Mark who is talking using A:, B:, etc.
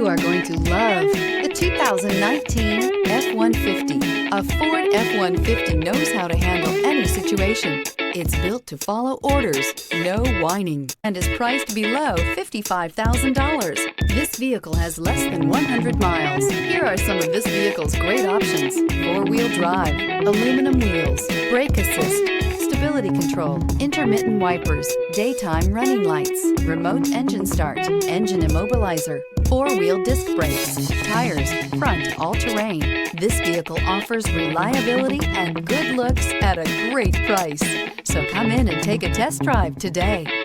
A: You are going to love the 2019 F-150. A Ford F-150 knows how to handle any situation. It's built to follow orders, no whining, and is priced below $55,000. This vehicle has less than 100 miles. Here are some of this vehicle's great options: four-wheel drive, aluminum wheels, brake assist, stability control, intermittent wipers, daytime running lights, remote engine start, engine immobilizer, four-wheel disc brakes, tires, front all-terrain. This vehicle offers reliability and good looks at a great price. So come in and take a test drive today.